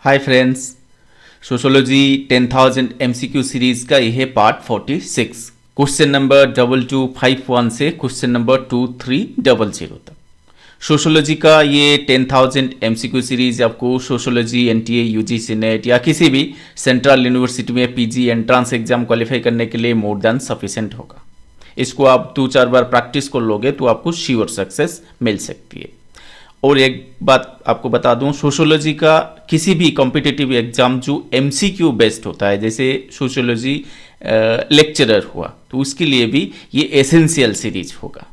Hi friends, sociology 10,000 MCQ series का यह है पार्ट 46। क्वेश्चन नंबर 2251 से क्वेश्चन नंबर 2300 तक सोशोलॉजी का ये 10,000 MCQ सीरीज आपको सोशोलॉजी NTA UGC नेट या किसी भी सेंट्रल यूनिवर्सिटी में PG एंट्रेंस एग्जाम क्वालिफाई करने के लिए मोर देन सफिशिएंट होगा। इसको आप 2-4 बार प्रैक्टिस कर लोगे तो आपको श्योर सक्सेस मिल सकती है। और एक बात आपको बता दूं, सोशोलॉजी का किसी भी कॉम्पिटिटिव एग्जाम जो MCQ बेस्ड होता है, जैसे सोशोलॉजी लेक्चरर हुआ, तो उसके लिए भी ये एसेंशियल सीरीज होगा।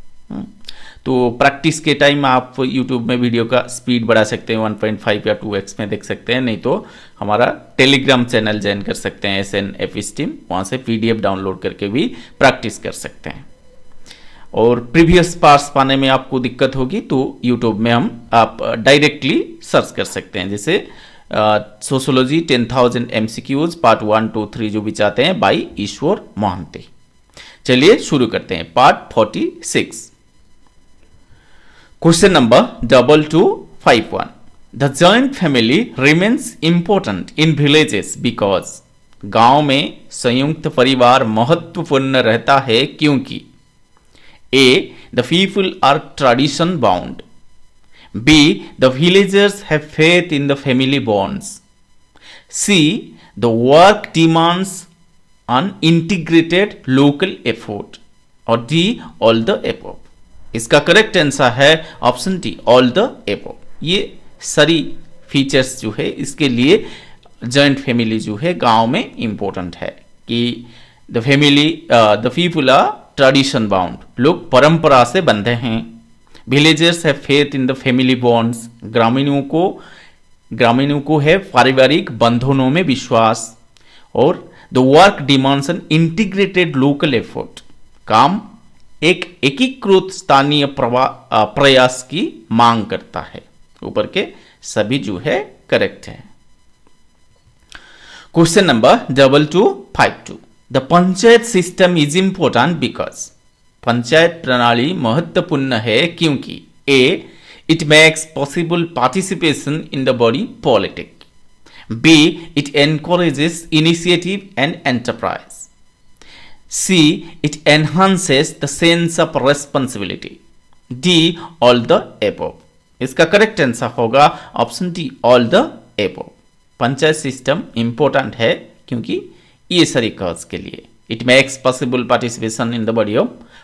तो प्रैक्टिस के टाइम आप YouTube में वीडियो का स्पीड बढ़ा सकते हैं, 1.5 या 2x में देख सकते हैं, नहीं तो हमारा टेलीग्राम चैनल ज्वाइन कर सकते हैं SNF स्ट्रीम, वहाँ से PDF डाउनलोड करके भी प्रैक्टिस कर सकते हैं। और प्रीवियस पार्ट्स पाने में आपको दिक्कत होगी तो YouTube में आप डायरेक्टली सर्च कर सकते हैं, जैसे सोशोलॉजी 10,000 MCQs पार्ट 1, 2, 3 जो भी चाहते हैं बाई ईश्वर मोहंती। चलिए शुरू करते हैं part 46। Question number 2251। The joint family remains important in villages because गांव में संयुक्त परिवार महत्वपूर्ण रहता है क्योंकि A. The people are tradition bound. B. The villagers have faith in the family bonds. C. The work demands an integrated local effort. और D. All the above. इसका करेक्ट आंसर है option D, all the above. ये सारी features जो है इसके लिए joint family जो है गांव में इंपॉर्टेंट है कि the family the people are tradition bound, लोग परंपरा से बंधे हैं। Villagers have faith in the family bonds, ग्रामीणों को है पारिवारिक बंधनों में विश्वास। और the work demands an integrated local effort, काम एक एकीकृत स्थानीय प्रयास की मांग करता है। ऊपर के सभी जो है करेक्ट है। Question number 2252। The panchayat system is important because, panchayat प्रणाली महत्वपूर्ण है क्योंकि A. It makes possible participation in the body politic. B. It encourages initiative and enterprise. C. It enhances the sense of responsibility. D. All the above. इसका correct answer होगा option D, all the above। Panchayat system important है क्योंकि ये सारी cause के लिए it makes possible participation in the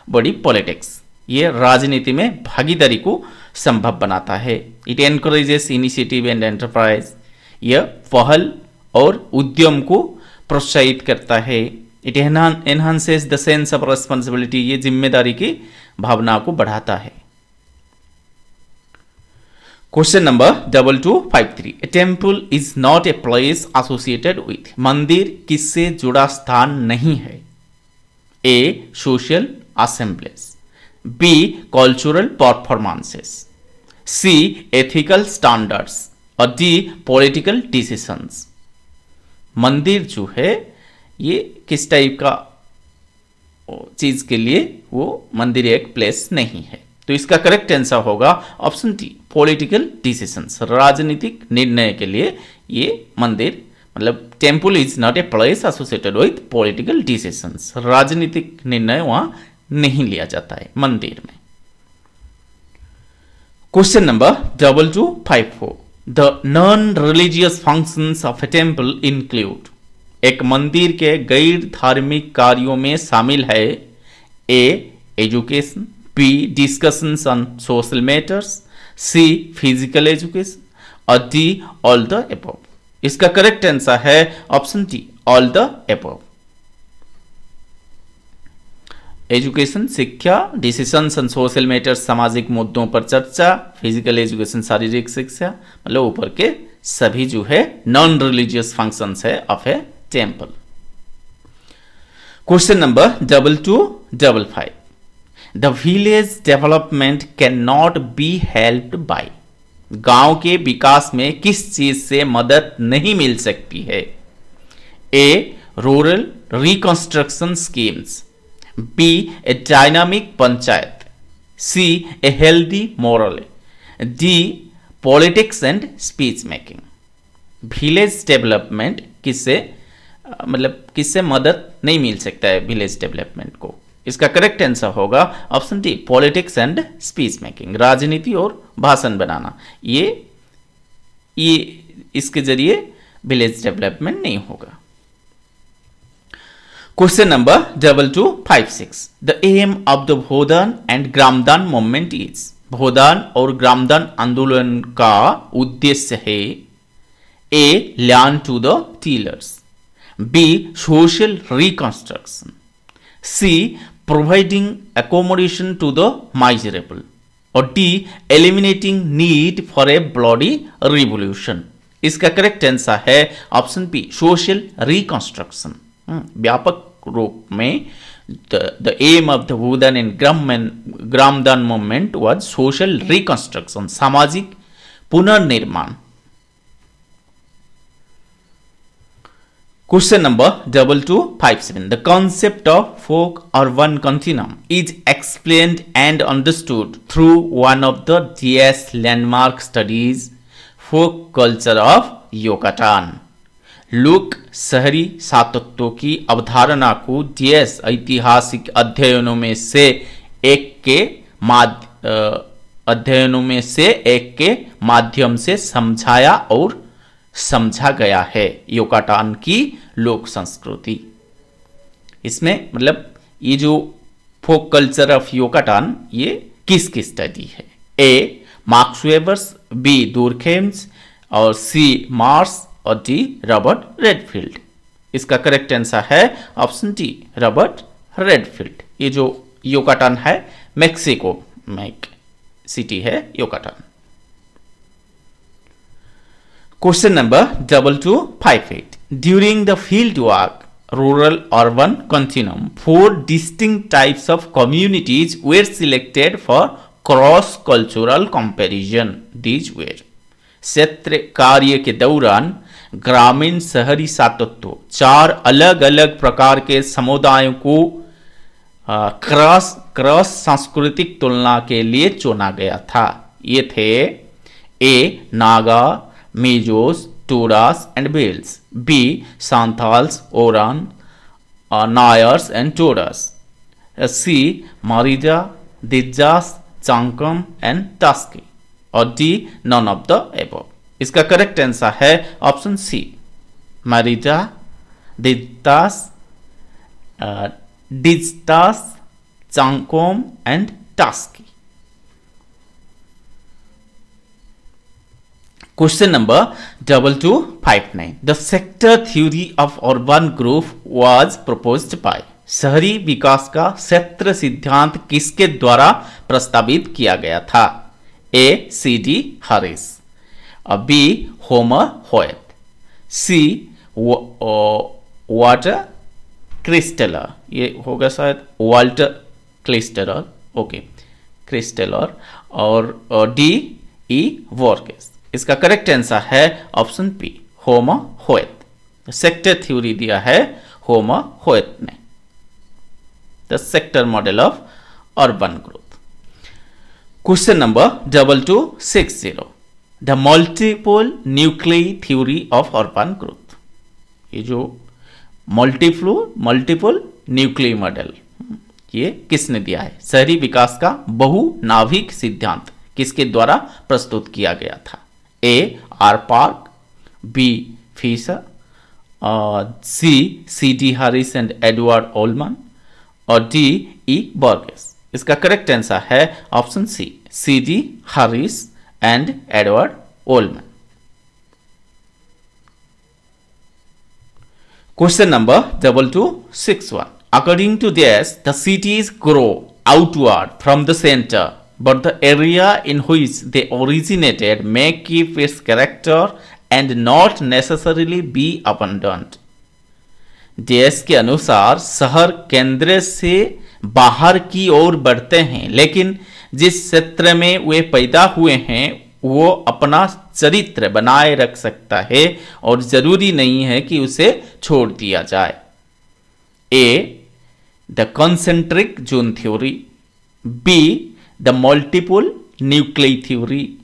body politics, ये राजनीति में भागीदारी को संभव बनाता है। It encourages initiative and enterprise, यह पहल और उद्यम को प्रोत्साहित करता है। It enhances the sense of responsibility, ये जिम्मेदारी की भावना को बढ़ाता है। Question number 2253। A temple is not a place associated with, मंदिर किससे जुड़ा स्थान नहीं है। A. Social assemblies, B. Cultural performances, C. Ethical standards और D. Political decisions. मंदिर जो है ये किस टाइप का चीज के लिए वो मंदिर एक प्लेस नहीं है, तो इसका करेक्ट आंसर होगा ऑप्शन डी, पॉलिटिकल डिसीजंस। राजनीतिक निर्णय के लिए ये मंदिर, मतलब temple is not a place associated with political decisions, राजनीतिक निर्णय वहां नहीं लिया जाता है मंदिर में। Question number 2254। The non religious functions of A temple include, एक मंदिर के गैर धार्मिक कार्यों में शामिल है A. Education, B. Discussions on social matters, C. Physical education और D. All the above. इसका करेक्ट आंसर है option D, all the above. Education शिक्षा, डिसीजंस ऑन सोशल मैटर्स सामाजिक मुद्दों पर चर्चा, फिजिकल एजुकेशन शारीरिक शिक्षा, मतलब ऊपर के सभी जो है नॉन रिलीजियस फंक्शंस है of A temple. Question number 2255। The village development can not be helped bye, गांव के विकास में किस चीज से मदद नहीं मिल सकती है। A. Rural reconstruction schemes, B. A dynamic panchayat, C. A healthy moral, D. Politics and speech making. Village development किससे मतलब किससे मदद नहीं मिल सकता है विलेज डेवलपमेंट को। इसका करेक्ट आंसर होगा option D, politics and speech making, राजनीति और भाषण बनाना। ये इसके जरिए विलेज डेवलपमेंट नहीं होगा। Question number 2256, the aim of the Bhoodan and Gramdan movement is, Bhoodan और ग्रामदान आंदोलन का उद्देश्य है A, land to the tillers, B, social reconstruction, C, providing accommodation to the miserable, और D, eliminating need for a bloody revolution। इसका correct answer है option B, social reconstruction. व्यापक रूप में the aim of the Bhoodan and Gramdan movement was social reconstruction, सामाजिक पुनर्निर्माण। Question number 2257. The concept of folk-urban continuum is explained and understood through one of the DS landmark studies, folk culture of Yucatan। लोक शहरी सातत्व की अवधारणा को DS ऐतिहासिक अध्ययनों में से एक के माध्यम से समझाया और समझा गया है। युकाटान की लोक संस्कृति, इसमें मतलब ये जो फोक कल्चर ऑफ युकाटान ये किसकी स्टडी है? ए, मार्क्स वेबर्स, बी, दुर्खेम्स, और सी, मार्स, और डी, रॉबर्ट रेडफील्ड। इसका करेक्ट आंसर है ऑप्शन डी, रॉबर्ट रेडफील्ड। ये जो युकाटान है मेक्सिको में एक सिटी है युकाटान। Question number 2258. During the field work, rural-urban continuum, 4 distinct types of communities were selected for cross-cultural comparison. These were, क्षेत्र कार्य के दौरान ग्रामीण शहरी सातत्व 4 अलग अलग प्रकार के समुदायों को क्रॉस सांस्कृतिक तुलना के लिए चुना गया था। ये थे ए, Naga, Mijos, Turas and Bales, B, Santals, Oran, Nayars and Turas, C, Marija, Dijas, Chankam and Taski, और D, none of the above। इसका करेक्ट आंसर है option C, Merida, Dzitas, Chan Kom and Tusik. Question number 2259. The sector theory of urban growth was proposed by, शहरी विकास का क्षेत्र सिद्धांत किसके द्वारा प्रस्तावित किया गया था? A, C D Harris, B, Homer Hoyt, C, Walter क्रिस्टेलर, ये होगा शायद वाल्टर क्रिस्टेलर, ओके क्रिस्टेलर, और डी, ई, वॉर्गेस। इसका करेक्ट आंसर है ऑप्शन पी, होमर होयत। सेक्टर थ्योरी दिया है होमर होयत ने, the sector model of urban growth. Question number 2260, the multiple nuclear theory of urban growth. ये जो मल्टीपल न्यूक्लियर मॉडल ये किसने दिया है? शहरी विकास का बहुनाभिक सिद्धांत किसके द्वारा प्रस्तुत किया गया था? A, R Park, B, Fisher, C D Harris and Edward Ullman, और डी, ई, बर्गेस। इसका करेक्ट आंसर है option C D Harris and Edward Ullman. Question number 2261. According to this, the cities grow outward from the center, but the area in which they originated may keep its character and not necessarily be abandoned. DS के अनुसार शहर केंद्र से बाहर की ओर बढ़ते हैं, लेकिन जिस क्षेत्र में वे पैदा हुए हैं वो अपना चरित्र बनाए रख सकता है और जरूरी नहीं है कि उसे छोड़ दिया जाए। A, the concentric zone theory, B, the multiple nuclear theory,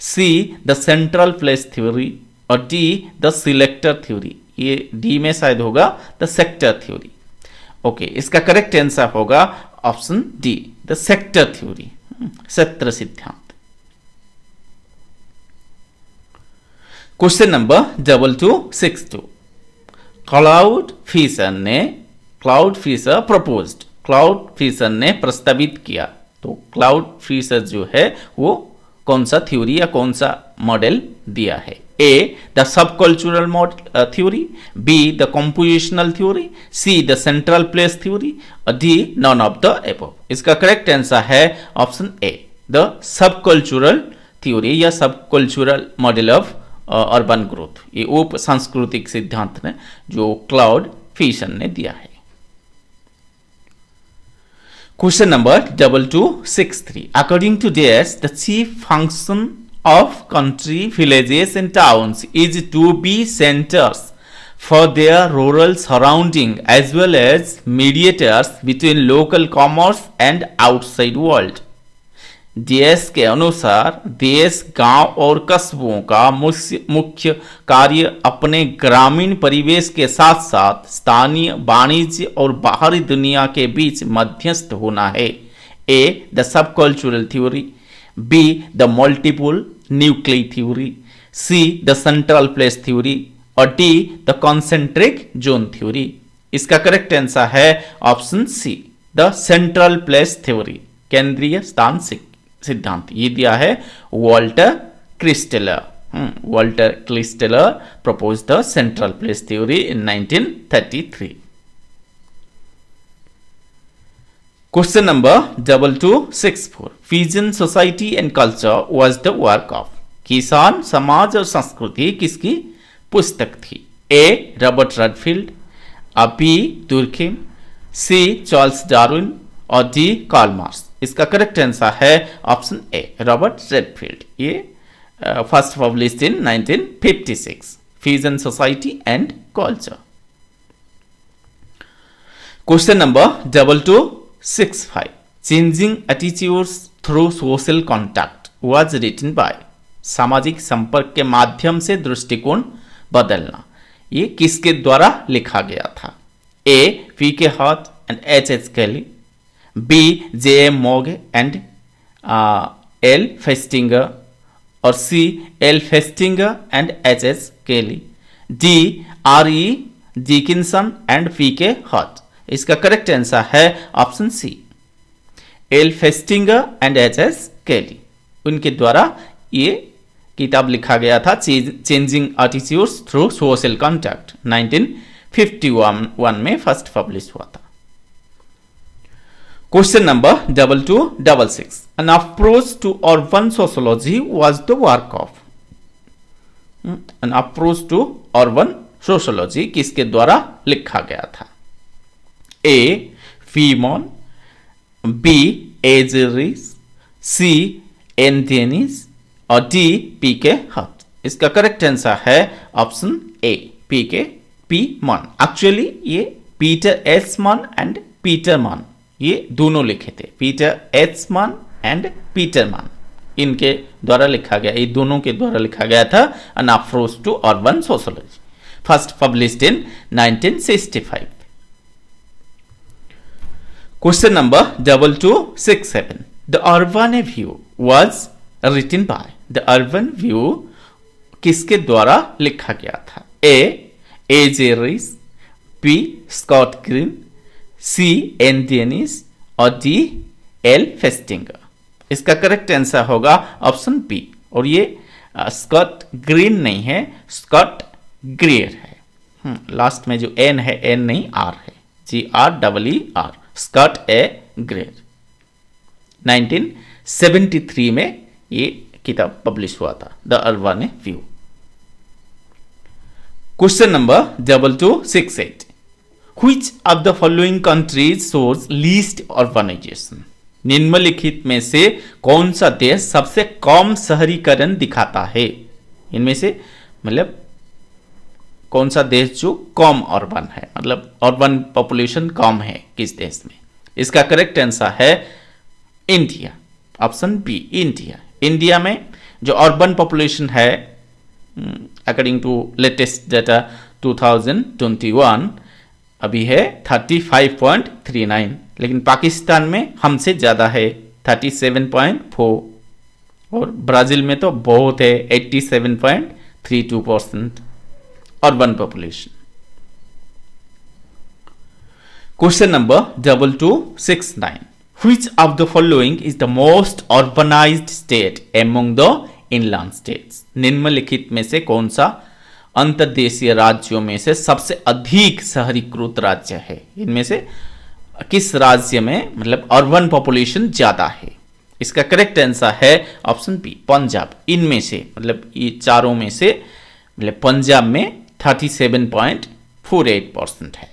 C, the central place theory, और डी द सिलेक्टर थ्योरी, ये डी में शायद होगा द सेक्टर थ्योरी। ओके, इसका करेक्ट आंसर होगा option D the sector theory, क्षेत्र सिद्धांत। Question number 2262, cloud Fisher ने प्रस्तावित किया। तो क्लाउड फिशर जो है वो कौन सा थ्योरी या कौन सा मॉडल दिया है? A the sub cultural theory, B the compositional theory, C the central place theory और D none of the above. इसका करेक्ट आंसर है option A the sub cultural theory या sub cultural model of urban growth. ये उप सांस्कृतिक सिद्धांत ने जो क्लाउड फिशर ने दिया है। Question number 2263, according to this the chief function of country, villages and towns is to be centers for their rural surrounding as well as mediators between local commerce and outside world। देश के अनुसार देश गांव और कस्बों का मुख्य कार्य अपने ग्रामीण परिवेश के साथ साथ स्थानीय वाणिज्य और बाहरी दुनिया के बीच मध्यस्थ होना है। A the sub cultural theory, B the multiple nuclear theory, C the central place theory और D the concentric zone theory. इसका करेक्ट आंसर है option C the central place theory, केंद्रीय स्थान सिद्धांत। ये दिया है Walter Christaller. Walter Christaller propose the central place theory in 1933। Question number 2264, peasant society and culture was the work of. किसान समाज और संस्कृति किसकी पुस्तक थी? ए Robert Redfield, B Durkheim, C Charles Darwin और डी कार्ल मार्क्स। इसका करेक्ट आंसर है ऑप्शन ए रॉबर्ट रेडफील्ड। ये first published in 1956, peasant society and culture. Question number 2265, changing attitudes through social contact was written by. सामाजिक संपर्क के माध्यम से दृष्टिकोण बदलना, ये किसके द्वारा लिखा गया था? A P K Hart and H H Kelley, B J M Mogey and L Festinger और C L Festinger and H H Kelley, D R E Dickinson and P K Hart. इसका करेक्ट आंसर है option C L Festinger and H S Kelley. उनके द्वारा ये किताब लिखा गया था, changing attitudes through social contact, 1951 में फर्स्ट पब्लिश हुआ था। Question number 2266, an approach to urban sociology was the work of. An approach to urban sociology किसके द्वारा लिखा गया था? ए फीमोन, बी एजरिस, सी एंथेनिस और डी पी के हट। इसका करेक्ट आंसर है ऑप्शन ए पी के पी मन। एक्चुअली ये पीटर एच मन एंड पीटर मन, ये दोनों लिखे थे, पीटर एच मन एंड पीटर मन, इनके द्वारा लिखा गया, ये दोनों के द्वारा लिखा गया था an approach to urban sociology, first published in 1965। Question number 2267, the urban view was written by. The urban view किसके द्वारा लिखा गया था? A J Reiss, B Scott Green, C N Dennis और डी एल फेस्टिंगर। इसका correct answer होगा option B, और ये स्कॉट ग्रीन नहीं है, स्कॉट ग्रेयर है। लास्ट में जो एन है, एन नहीं आर है, GREER, स्कॉट ए ग्रेयर। 1973 में ये किताब पब्लिश हुआ था, the urban view. Question number 2268, which of the following countries shows least urbanization. निम्नलिखित में से कौन सा देश सबसे कम शहरीकरण दिखाता है? इनमें से मतलब कौन सा देश जो कम अर्बन है, मतलब अर्बन पॉपुलेशन कम है किस देश में? इसका करेक्ट आंसर है India, option B India. India में जो अर्बन पॉपुलेशन है अकॉर्डिंग टू लेटेस्ट डाटा 2021 अभी है 35.39, लेकिन पाकिस्तान में हमसे ज़्यादा है 37.4, और ब्राज़ील में तो बहुत है 87.32% urban population. Question number 2269, which of the following is the most urbanised state among the inland states? निम्नलिखित में से कौन सा अंतर्देशीय राज्यों में से सबसे अधिक शहरीकृत राज्य है? इनमें से किस राज्य में मतलब अर्बन पॉपुलेशन ज्यादा है? इसका करेक्ट आंसर है ऑप्शन बी, पंजाब। इनमें से मतलब ये चारों में से मतलब पंजाब में 37.48% है।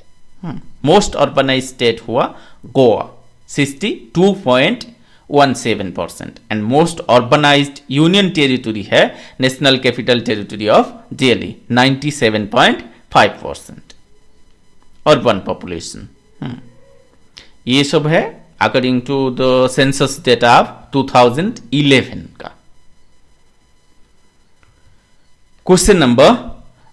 मोस्ट अर्बनाइज्ड स्टेट हुआ Goa 62.17%, and most urbanised union territory है national capital territory of Delhi 97.5% urban population. ये सब है according to the census data of 2011 का। Question number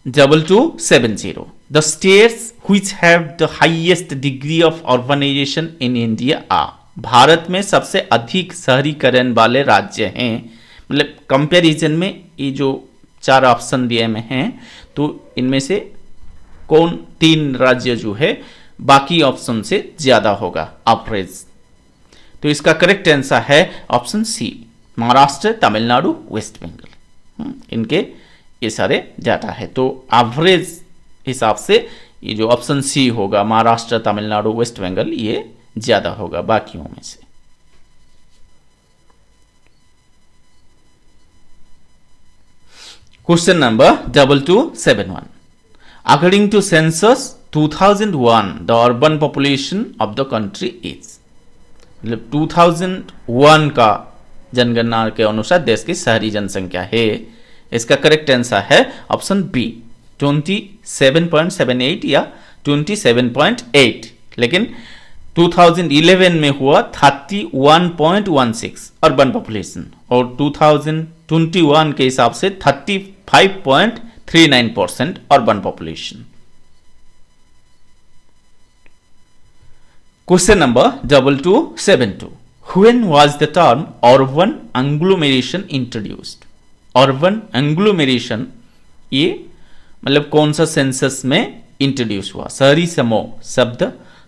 2270, the states which have the highest degree of urbanisation in India are? Bharat में सबसे अधिक शहरीकरण वाले राज्य हैं, मतलब कंपैरिजन में ये जो चार ऑप्शन दिए में हैं, तो इनमें से कौन तीन राज्य जो है बाकी ऑप्शन से ज्यादा होगा एवरेज? तो इसका करेक्ट आंसर है option C, Maharashtra, Tamil Nadu, West Bengal. इनके ये सारे डाटा है, तो एवरेज हिसाब से ये जो ऑप्शन सी होगा, महाराष्ट्र, तमिलनाडु, वेस्ट बंगाल, ये ज्यादा होगा बाकियों में से। Question number 2271, according to census 2001 the urban population of the country is? मतलब 2001 का जनगणना के अनुसार देश की शहरी जनसंख्या है। इसका करेक्ट आंसर है ऑप्शन बी, 27.78 या 27.8, लेकिन 2011 में हुआ 31.16 अर्बन पॉपुलेशन, और 2021 के हिसाब से 35.39% urban population. Question number 2272, when was the term urban agglomeration introduced? Urban agglomeration ये मतलब कौन सा सेंसस में इंट्रोड्यूस हुआ? शहरी समूह शब्द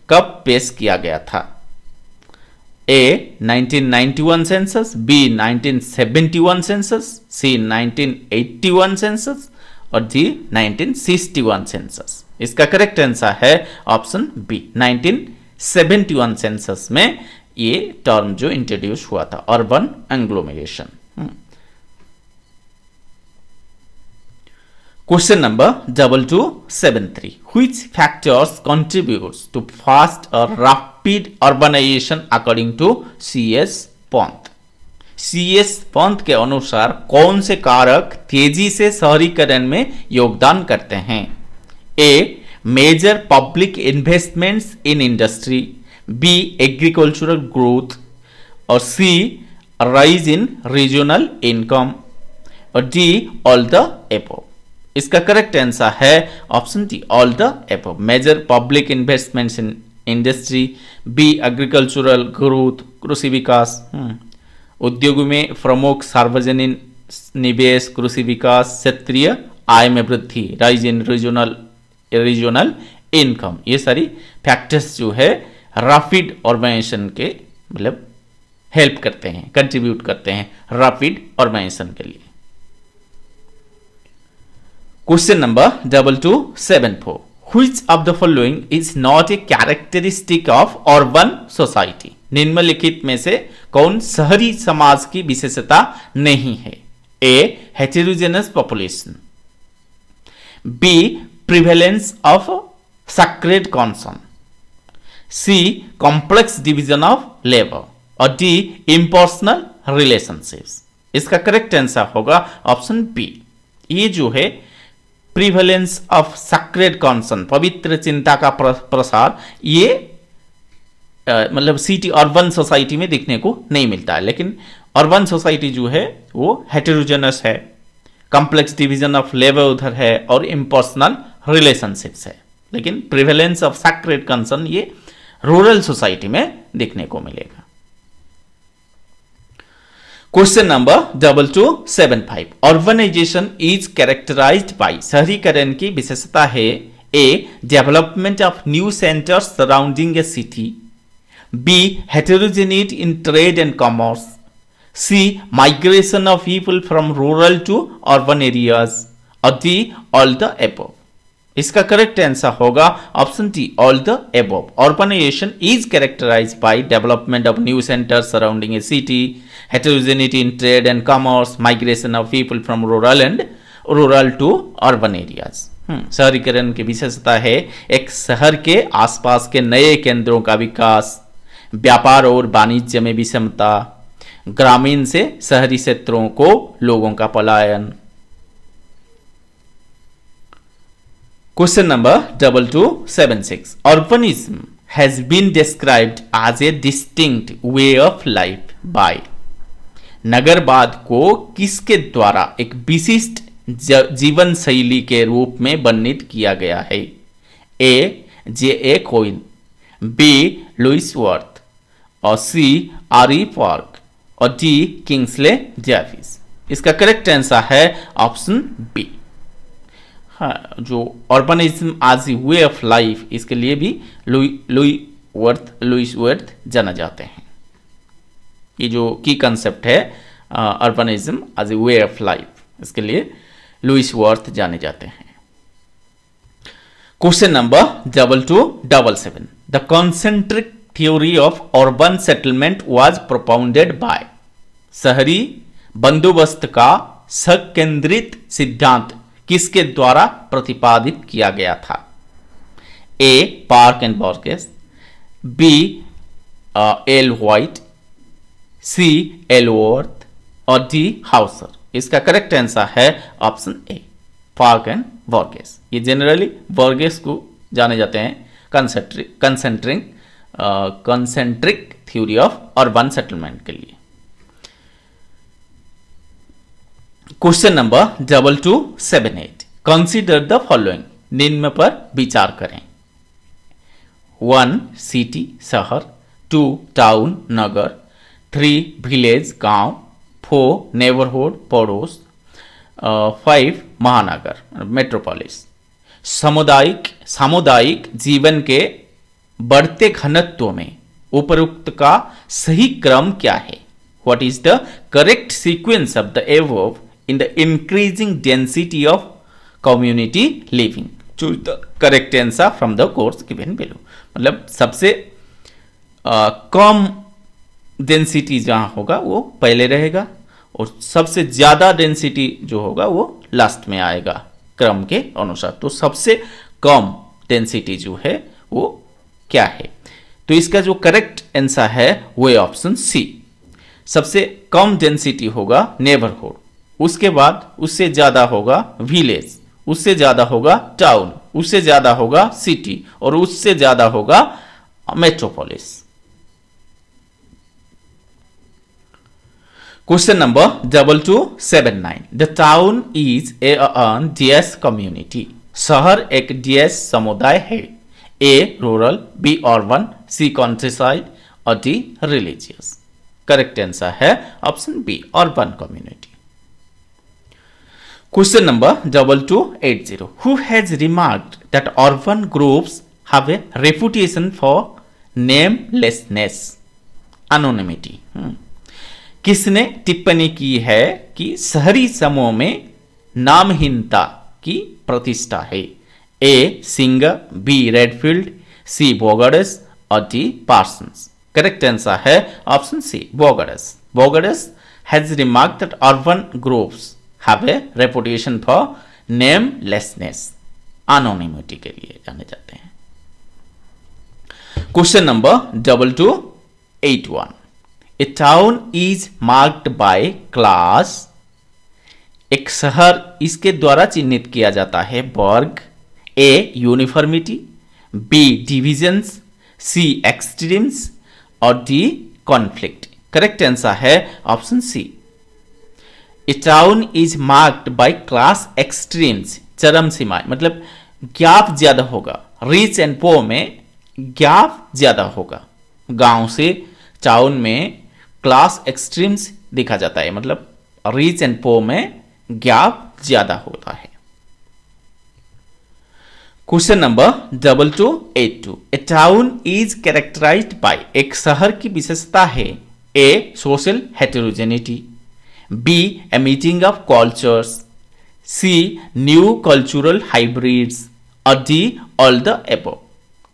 कब पेश किया गया था? A 1991 census, B 1971 census, C 1981 census, और डी 1961 सेंसस। इसका करेक्ट आंसर है ऑप्शन बी, 1971 सेंसस में ये टर्म जो इंट्रोड्यूस हुआ था, urban agglomeration. Question number 2273, which factors contributes to fast or rapid urbanization according to C.S. Pant? C.S. Pant के अनुसार कौन से कारक तेजी से शहरीकरण में योगदान करते हैं? A major public investments in industry, B agricultural growth, और C rise in regional income, और डी ऑल द एबव। इसका करेक्ट आंसर है option D, all the above. Major public investments in industry, B agricultural growth, कृषि विकास, उद्योगों में प्रमुख सार्वजनिक निवेश, कृषि विकास, क्षेत्रीय आय में वृद्धि, राइज इन रीजनल इनकम, ये सारी फैक्टर्स जो है रैपिड अर्बनाइजेशन के मतलब हेल्प करते हैं, कंट्रीब्यूट करते हैं रैपिड अर्बनाइजेशन के लिए। Question number 2274, which of the following is not a characteristic of urban society? निम्नलिखित में से कौन शहरी समाज की विशेषता नहीं है? A heterogeneous population, B prevalence of sacred concern, C complex division of labour, और डी इम्पर्सनल रिलेशनशिप्स। इसका करेक्ट आंसर होगा ऑप्शन बी। ये जो है प्रिवेलेंस ऑफ सैक्रेड कॉन्सन, पवित्र चिंता का प्रसार, ये मतलब सिटी अर्बन सोसाइटी में देखने को नहीं मिलता है, लेकिन अर्बन सोसाइटी जो है वो हेटेरोजेनस है, कॉम्प्लेक्स डिवीजन ऑफ लेबर उधर है और इम्पर्सनल रिलेशनशिप्स है। लेकिन प्रिवेलेंस ऑफ सैक्रेड कंसर्न ये रूरल सोसाइटी में देखने को मिलेगा। Question number 2275, urbanisation is characterised by, शहरीकरण की विशेषता है A development of new centres surrounding a city, B heterogeneity in trade and commerce, C migration of people from rural to urban areas, और D all the above. इसका correct answer होगा option D, all the above. Urbanisation is characterised by development of new centres surrounding a city, heterogeneity in trade and commerce, migration of people from rural to urban areas। शहरीकरण की विशेषता है एक शहर के आसपास के नए केंद्रों का विकास, व्यापार और वाणिज्य में विषमता, ग्रामीण से शहरी क्षेत्रों को लोगों का पलायन। Question number 2276, urbanism has been described as a distinct way of life by, नगरवाद को किसके द्वारा एक विशिष्ट जीवन शैली के रूप में वर्णित किया गया है? ए जे कोइन, बी लुइस वर्थ, और सी आरी पार्क, और डी किंग्सले जैफिस। इसका करेक्ट आंसर है ऑप्शन बी। हाँ, जो अर्बनिज्म आज वे ऑफ लाइफ, इसके लिए भी लुइस वर्थ जाना जाते हैं। ये जो की कंसेप्ट है urbanism as a way of life, इसके लिए लुइस वर्थ जाने जाते हैं। Question number 2277, the concentric theory of urban settlement was propounded by, शहरी बंदोबस्त का सकेंद्रित सिद्धांत किसके द्वारा प्रतिपादित किया गया था? A Park and Burgess, B L White, C Elworth, और डी हाउसर। इसका करेक्ट आंसर है option A, Park and Burgess. ये जनरली बॉर्गेस को जाने जाते हैं concentric theory of urban settlement के लिए। Question number 2278, consider the following, निम्न पर विचार करें। 1 सिटी शहर, 2 टाउन नगर, 3 विलेज गांव, 4 नेबरहुड पड़ोस, 5 महानगर मेट्रोपोलिस। सामुदायिक जीवन के बढ़ते घनत्व में उपरोक्त का सही क्रम क्या है? What is the correct sequence of the above in the increasing density of community living? Choose the correct answer from the course given below. मतलब सबसे कम डेंसिटी जहां होगा वो पहले रहेगा और सबसे ज्यादा डेंसिटी जो होगा वो लास्ट में आएगा क्रम के अनुसार। तो सबसे कम डेंसिटी जो है वो क्या है? तो इसका जो करेक्ट आंसर है वो है ऑप्शन सी। सबसे कम डेंसिटी होगा नेबरहुड, उसके बाद उससे ज्यादा होगा विलेज, उससे ज्यादा होगा टाउन, उससे ज्यादा होगा सिटी और उससे ज्यादा होगा metropolis. Question number 2279, the town is a DS community, शहर एक डीएस समुदाय है। A rural, B urban, C countryside और डी रिलीजियस। करेक्ट आंसर है option B, urban community. Question number 2280, who has remarked that urban groups have a reputation for namelessness, anonymity. किसने टिप्पणी की है कि शहरी समूह में नामहीनता की प्रतिष्ठा है? A Singer, B Redfield, C Bogardus और डी पार्सन्स। करेक्ट आंसर है option C, Bogardus. Bogardus has remarked that urban groups have a reputation for namelessness, anonymity के लिए जाने जाते हैं। Question number 2281, a town is marked by class, एक शहर इसके द्वारा चिन्हित किया जाता है वर्ग। A uniformity, B divisions, C extremes और डी कॉन्फ्लिक्ट। करेक्ट आंसर है option C. A town is marked by class extremes, चरम सीमाएं, मतलब गैप ज्यादा होगा। रिच एंड पुअर में गैप ज्यादा होगा। गांव से टाउन में क्लास एक्सट्रीम्स देखा जाता है, मतलब रिच एंड पुअर में गैप ज्यादा होता है। Question number 2282, a town is characterised by, एक शहर की विशेषता है A social heterogeneity, B a meeting of cultures, C new cultural hybrids और D all the above.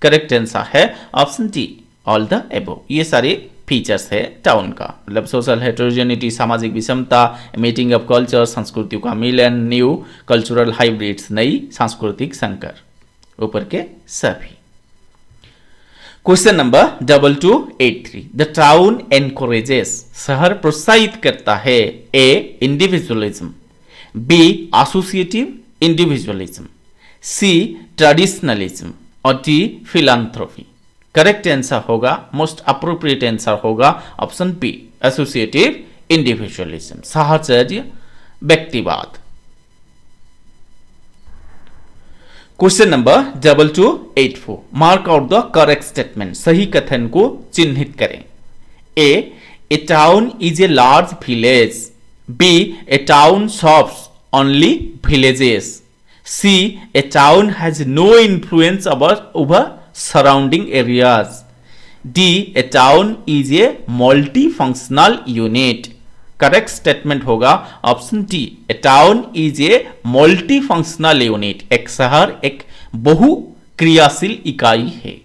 Correct answer है option D, all the above. ये सारे फीचर्स है टाउन का, मतलब सोशल हेटेरोजेनिटी, सामाजिक विषमता, मीटिंग ऑफ कल्चर, संस्कृतियों का मिलन, न्यू कल्चरल हाइब्रिड्स, नई सांस्कृतिक संकर, ऊपर के सभी। Question number 2283, the town encourages, शहर प्रोत्साहित करता है ए इंडिविजुअलिज्म, बी एसोसिएटिव इंडिविजुअलिज्म, सी ट्रेडिशनलिज्म और डी फिलैंथ्रोपी। करेक्ट आंसर होगा, मोस्ट अप्रोप्रिएट आंसर होगा ऑप्शन बी, एसोसिएटिव इंडिविजुअलिज्म, साहचर्य व्यक्तिवाद। Question number 2284, mark out the correct statement, सही कथन को चिन्हित करें। ए town is a large village, B A town serves only villages, C a town has know influence over surrounding areas, D a town is a multi functional unit. Correct statement होगा option D, a town is a multi functional unit, एक शहर एक बहु क्रियाशील इकाई है।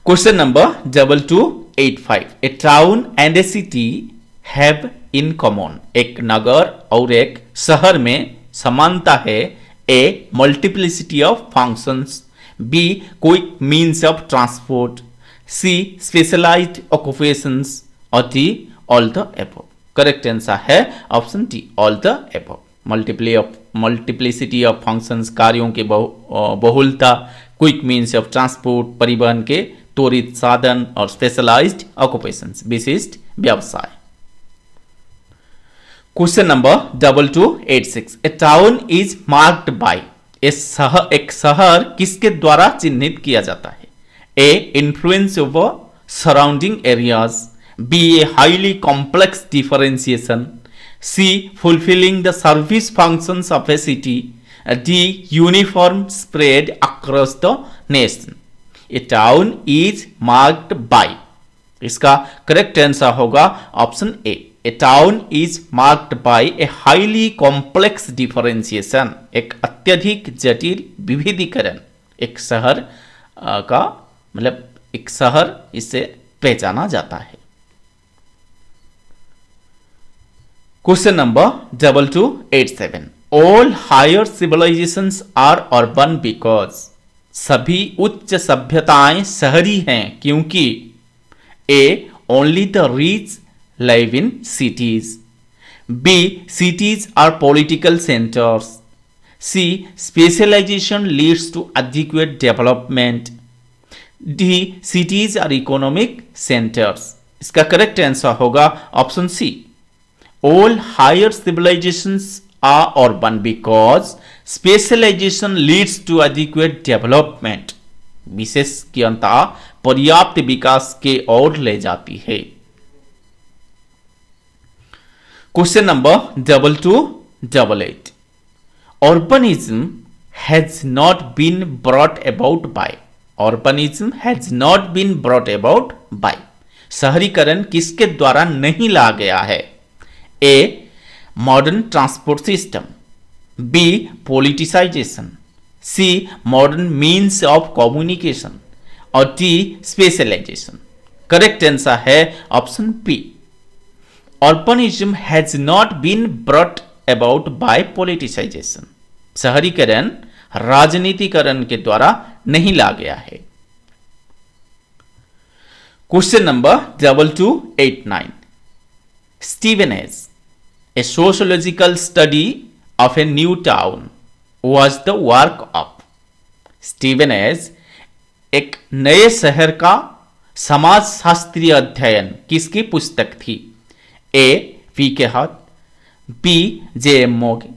Question number 2285, a town and a city have in common, एक नगर और एक शहर में समानता है A multiplicity of functions, B quick means of transport, C specialised occupations और D all the above. Correct answer है option D, all the above. Multiplicity of functions, कार्यों के बहुलता, क्विक मीन्स ऑफ ट्रांसपोर्ट, परिवहन के त्वरित साधन, और स्पेशलाइज्ड ऑक्यूपेशंस, विशिष्ट व्यवसाय। Question number 2286, a town is marked by, एक शहर किसके द्वारा चिन्हित किया जाता है? A influence over surrounding areas, B a highly complex differentiation, C fulfilling the service functions of a city, D uniform spread across the nation. A town is marked by, इसका correct answer होगा option A, a town is marked by a highly complex differentiation, एक अत्यधिक जटिल विविधीकरण। एक शहर का मतलब एक शहर इससे पहचाना जाता है। Question number 2287, all higher civilisations are urban because, सभी उच्च सभ्यताएं शहरी हैं क्योंकि A only the rich live in cities, B cities are political centers, C specialization leads to adequate development, D cities are economic centers। इसका correct answer होगा option C, all higher civilizations are urban because specialization leads to adequate development, विशेषज्ञता पर्याप्त विकास के ओर ले जाती है। Question number 2288, urbanism has not been brought about by, urbanism has not been brought about by, शहरीकरण किसके द्वारा नहीं ला गया है? A modern transport system, B politicization, C modern means of communication और डी स्पेशलाइजेशन। करेक्ट आंसर है option B, urbanism has not been brought about by politicization, शहरीकरण राजनीतिकरण के द्वारा नहीं ला गया है। Question number 2289, Stevenage, a sociological study of a new town was the work of, Stevenage एक नए शहर का समाजशास्त्रीय अध्ययन किसकी पुस्तक थी? ए V K Hatt, B J M Mogey,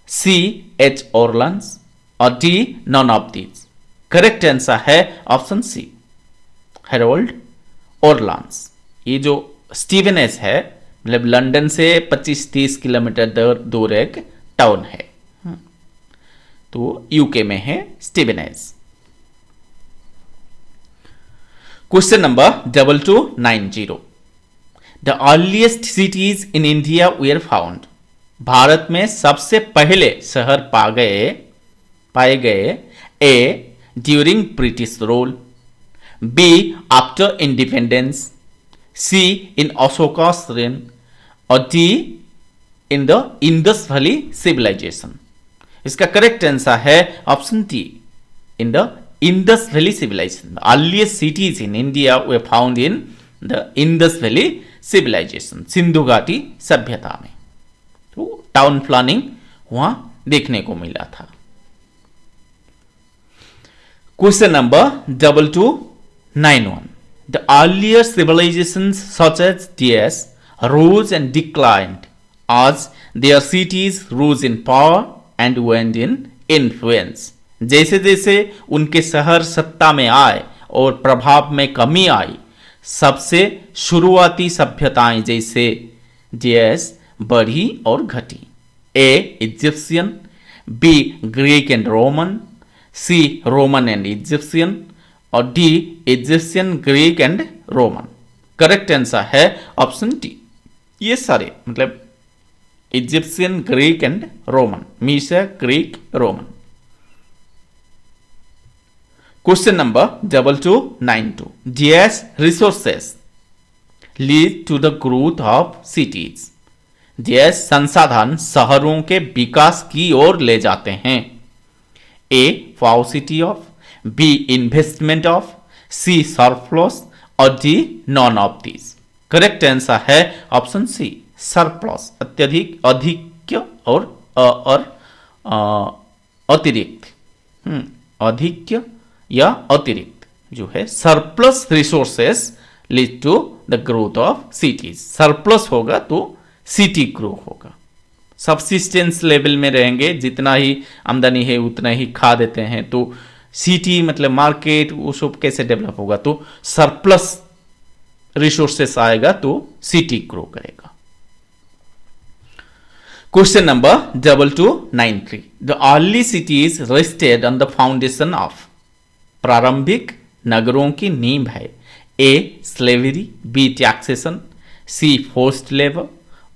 C H Orleans और D none of these. Correct answer है ऑप्शन सी, हेरोल्ड ओरलन्स। ये जो स्टीवेनेस है मतलब लंदन से 25-30 किलोमीटर दूर एक टाउन है, तो यूके में है Stevenage. Question number 2290, the earliest cities in India were found. भारत में सबसे पहले शहर पाए गए A during British rule, B after independence, C in Ashoka's reign और D in the Indus valley civilisation. इसका करेक्ट आंसर है option D, in the Indus valley civilisation. Earliest cities in India were found in the Indus valley civilisation, Sindhu घाटी सभ्यता में। तो town planning वहां देखने को मिला था। Question number 2291, the earlier civilizations such as DS rose and declined as their cities rose in power and waned in influence। जैसे जैसे उनके शहर सत्ता में आए और प्रभाव में कमी आई, सबसे शुरुआती सभ्यताएं जैसे DS बढ़ी और घटी। A Egyptian, B Greek and Roman, C Roman and Egyptian और D Egyptian Greek and Roman. Correct answer है ऑप्शन डी, ये सारे मतलब इजिप्शियन ग्रीक एंड रोमन, मीशा Greek Roman. Question number 2292, DS resources lead to the growth of cities. DS संसाधन शहरों के विकास की ओर ले जाते हैं। A paucity of, B investment of, C surplus और D none of this. Correct answer है ऑप्शन सी, सरप्लस, अत्यधिक, अधिक्य और अतिरिक्त। अधिक्य या अतिरिक्त जो है surplus resources lead to the growth of cities. Surplus होगा तो सिटी ग्रो होगा। सबसिस्टेंस लेवल में रहेंगे, जितना ही आमदनी है उतना ही खा देते हैं, तो सिटी मतलब मार्केट वो सब कैसे डेवलप होगा? तो सरप्लस रिसोर्सेस आएगा तो सिटी ग्रो करेगा। Question number 2293, the early cities rested on the foundation of. प्रारंभिक नगरों की नींव है A slavery, B taxation, C forced labour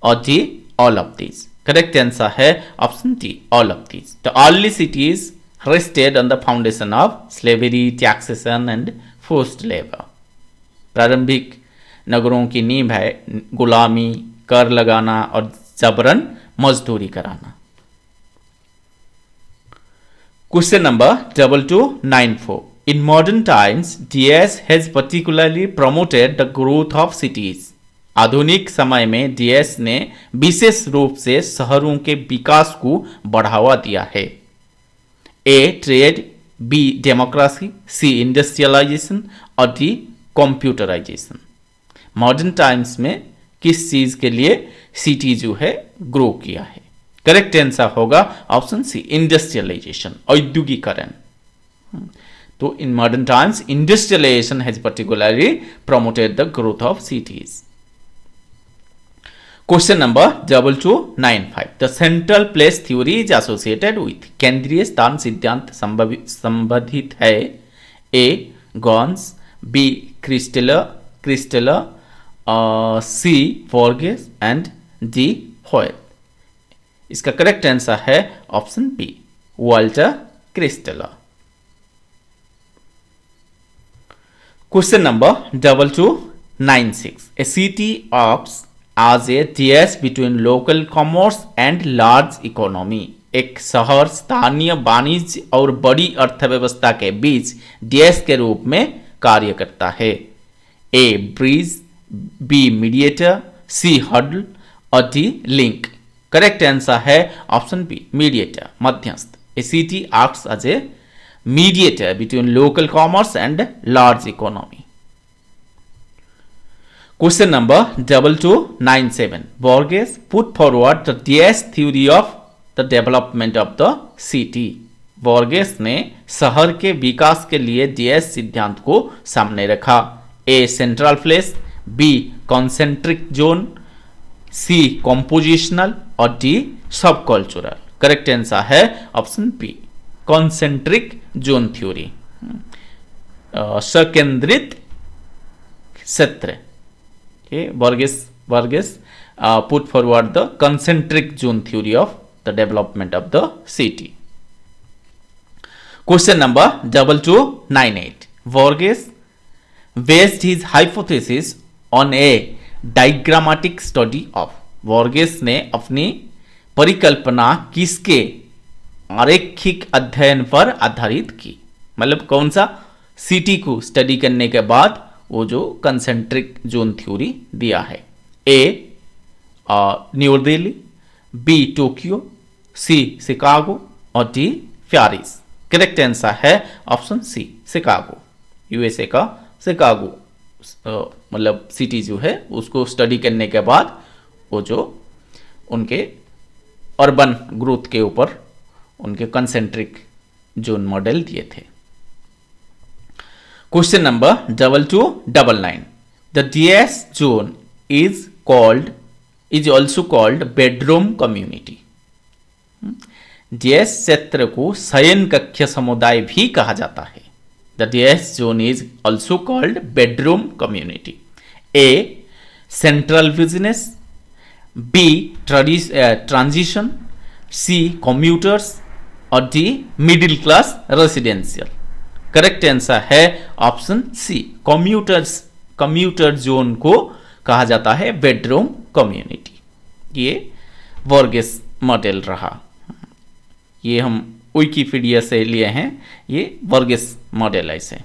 और D all of this. Correct answer है option D, all of this. The early cities rested on the foundation of slavery, taxation and forced labor। प्रारंभिक नगरों की नींव है गुलामी, कर लगाना और जबरन मजदूरी कराना। Question number 2294, in modern times DS has particularly promoted the growth of cities। आधुनिक समय में DS ने विशेष रूप से शहरों के विकास को बढ़ावा दिया है। A trade, B democracy, C industrialization और डी कंप्यूटराइजेशन। मॉडर्न टाइम्स में किस चीज के लिए सिटी जो है ग्रो किया है? करेक्ट आंसर होगा ऑप्शन सी, इंडस्ट्रियलाइजेशन, औद्योगिकरण। तो in modern times industrialisation has particularly promoted the growth of cities. Question number 2295, the central place theory is associated with. केंद्रीय स्थान सिद्धांत संबंधित है A Gans, B Christaller, C Forges and D Hoyle. इसका correct answer है option B, Walter Christaller. Question number 2296, a city ops as a DS between local commerce and large economy। एक शहर स्थानीय वाणिज्य और बड़ी अर्थव्यवस्था के बीच DS के रूप में कार्य करता है। ए ब्रिज, बी मीडिएटर, सी हडल और डी लिंक। करेक्ट आंसर है ऑप्शन बी, मीडिएटर, मध्यस्थ। ए city acts as a mediator between local commerce and large economy। Question number 2297. Borges put forward the DS theory of the development of the city. Borges ने शहर के विकास के लिए DS सिद्धांत को सामने रखा. A. Central place, B. Concentric zone, C. Compositional और D. Subcultural. Correct answer है option B, concentric zone theory, सकेंद्रित क्षेत्र. Borges put forward the concentric zone theory of the development of the city. Question number 2298. Borges based his hypothesis on a diagrammatic study of. Borges ने अपनी परिकल्पना किसके आरेखिक अध्ययन पर आधारित की? मतलब कौन सा सिटी को स्टडी करने के बाद वो जो कंसेंट्रिक जोन थ्योरी दिया है. A New Delhi, B Tokyo, C Chicago और डी पेरिस. करेक्ट आंसर है ऑप्शन सी, शिकागो. यूएसए का शिकागो मतलब सिटी जो है उसको स्टडी करने के बाद वो जो उनके अर्बन ग्रोथ के ऊपर उनके कंसेंट्रिक जोन मॉडल दिए थे. Question number 2299. The DS zone is also called bedroom community. DS क्षेत्र को शयन कक्ष समुदाय भी कहा जाता है. The DS zone is also called bedroom community. A. Central business, B. Transition, C. Commuters और D. Middle class residential. Correct answer है ऑप्शन सी, कम्यूटर जोन को कहा जाता है बेडरूम कम्युनिटी. ये बोर्गेस मॉडल रहा. ये हम विकिपीडिया से लिए हैं. ये बोर्गेस मॉडल ऐसे.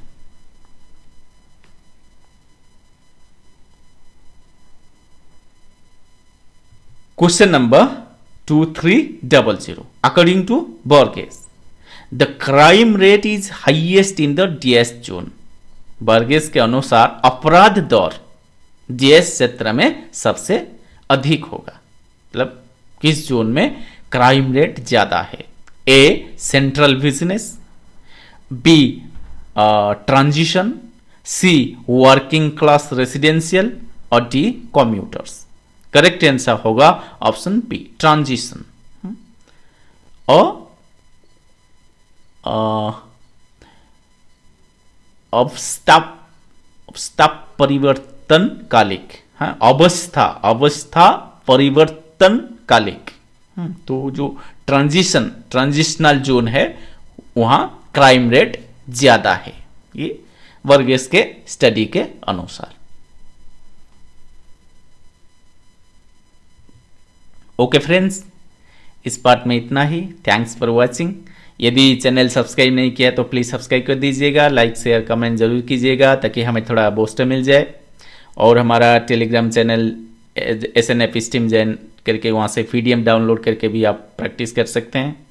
Question number 2300. According to Burgess The crime rate is highest in the DS zone. Burgess के अनुसार अपराध दर DS क्षेत्र में सबसे अधिक होगा. मतलब किस जोन में क्राइम रेट ज्यादा है? ए सेंट्रल बिजनेस, बी ट्रांजिशन, सी वर्किंग क्लास रेसिडेंशियल और डी कम्यूटर्स. करेक्ट आंसर होगा ऑप्शन बी, ट्रांजिशन. और अवस्था परिवर्तन कालिक. हाँ, अवस्था परिवर्तन कालिक. तो जो ट्रांजिशनल जोन है वहां क्राइम रेट ज्यादा है, ये बोर्गेस के स्टडी के अनुसार. ओके फ्रेंड्स, इस पार्ट में इतना ही. Thanks for watching. यदि चैनल सब्सक्राइब नहीं किया तो प्लीज़ सब्सक्राइब कर दीजिएगा. लाइक शेयर कमेंट जरूर कीजिएगा ताकि हमें थोड़ा बूस्ट मिल जाए. और हमारा Telegram channel SNF steam Jain करके वहाँ से PDF डाउनलोड करके भी आप प्रैक्टिस कर सकते हैं.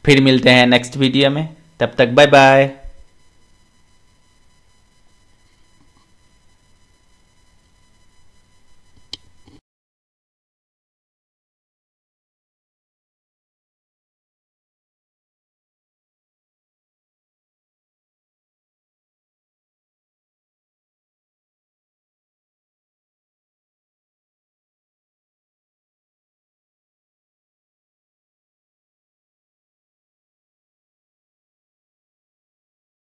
फिर मिलते हैं नेक्स्ट वीडियो में. तब तक बाय बाय.